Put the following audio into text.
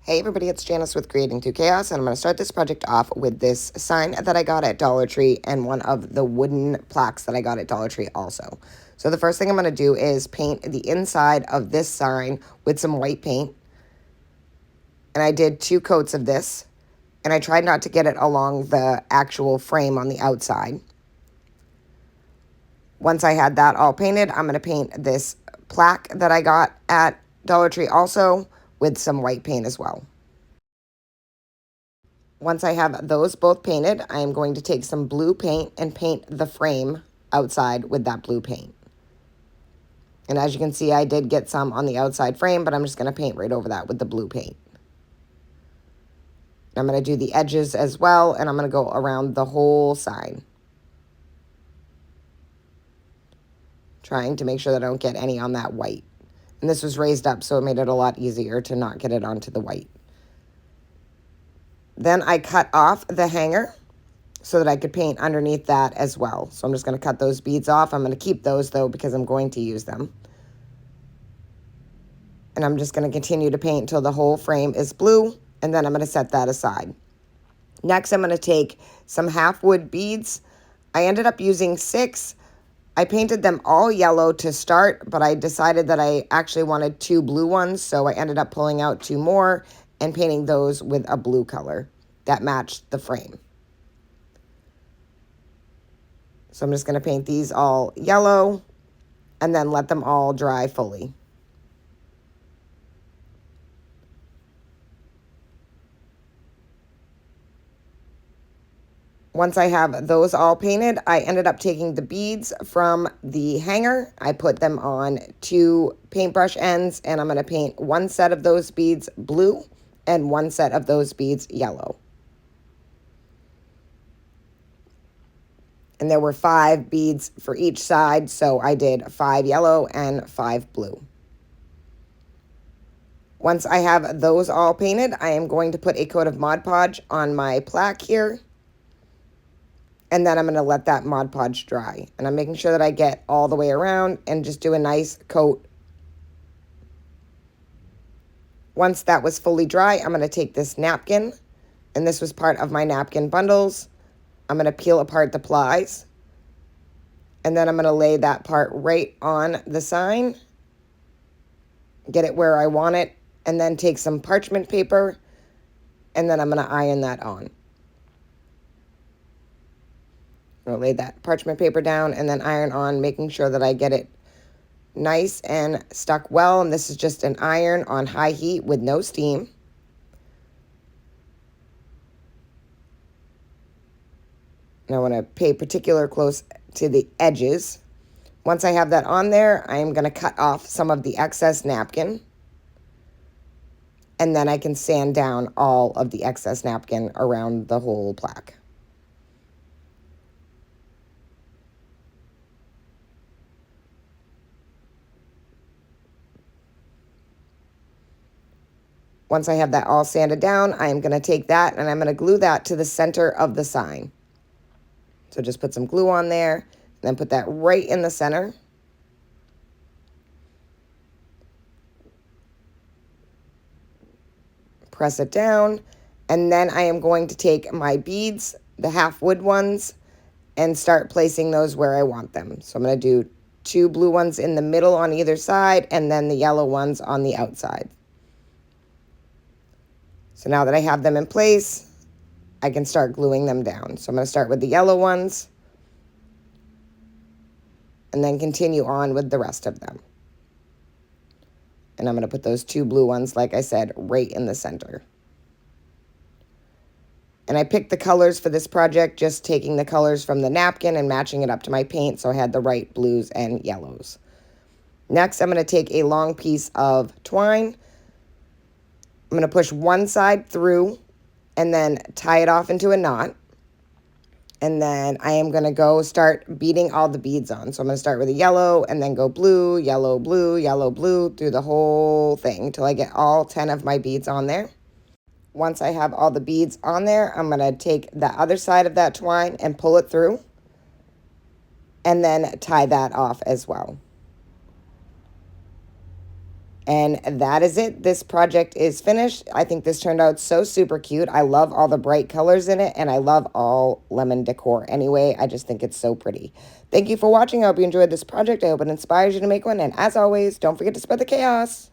Hey everybody, it's Janice with Creating to Chaos, and I'm going to start this project off with this sign that I got at Dollar Tree and one of the wooden plaques that I got at Dollar Tree also. So the first thing I'm going to do is paint the inside of this sign with some white paint. And I did 2 coats of this, and I tried not to get it along the actual frame on the outside. Once I had that all painted, I'm going to paint this plaque that I got at Dollar Tree also with some white paint as well. Once I have those both painted, I am going to take some blue paint and paint the frame outside with that blue paint. And as you can see, I did get some on the outside frame, but I'm just going to paint right over that with the blue paint. I'm going to do the edges as well, and I'm going to go around the whole sign, trying to make sure that I don't get any on that white. And this was raised up, so it made it a lot easier to not get it onto the white. Then I cut off the hanger so that I could paint underneath that as well. So I'm just going to cut those beads off. I'm going to keep those, though, because I'm going to use them. And I'm just going to continue to paint until the whole frame is blue, and then I'm going to set that aside. Next, I'm going to take some half-wood beads. I ended up using 6. I painted them all yellow to start, but I decided that I actually wanted 2 blue ones, so I ended up pulling out 2 more and painting those with a blue color that matched the frame. So I'm just going to paint these all yellow and then let them all dry fully. Once I have those all painted, I ended up taking the beads from the hanger. I put them on 2 paintbrush ends, and I'm going to paint 1 set of those beads blue and 1 set of those beads yellow. And there were 5 beads for each side, so I did 5 yellow and 5 blue. Once I have those all painted, I am going to put a coat of Mod Podge on my plaque here. And then I'm going to let that Mod Podge dry. And I'm making sure that I get all the way around and just do a nice coat. Once that was fully dry, I'm going to take this napkin. And this was part of my napkin bundles. I'm going to peel apart the plies. And then I'm going to lay that part right on the sign. Get it where I want it. And then take some parchment paper. And then I'm going to iron that on. I'm going to lay that parchment paper down and then iron on, making sure that I get it nice and stuck well. And this is just an iron on high heat with no steam. And I want to pay particular close to the edges. Once I have that on there, I'm going to cut off some of the excess napkin. And then I can sand down all of the excess napkin around the whole plaque. Once I have that all sanded down, I'm going to take that and I'm going to glue that to the center of the sign. So just put some glue on there, and then put that right in the center. Press it down, and then I am going to take my beads, the half wood ones, and start placing those where I want them. So I'm going to do 2 blue ones in the middle on either side, and then the yellow ones on the outside. So now that I have them in place, I can start gluing them down. So I'm going to start with the yellow ones and then continue on with the rest of them. And I'm going to put those 2 blue ones, like I said, right in the center. And I picked the colors for this project, just taking the colors from the napkin and matching it up to my paint, so I had the right blues and yellows. Next, I'm going to take a long piece of twine. I'm going to push one side through and then tie it off into a knot. And then I am going to go start beading all the beads on. So I'm going to start with a yellow and then go blue, yellow, blue through the whole thing until I get all 10 of my beads on there. Once I have all the beads on there, I'm going to take the other side of that twine and pull it through and then tie that off as well. And that is it. This project is finished. I think this turned out so super cute. I love all the bright colors in it, and I love all lemon decor anyway. I just think it's so pretty. Thank you for watching. I hope you enjoyed this project. I hope it inspires you to make one. And as always, don't forget to spread the chaos.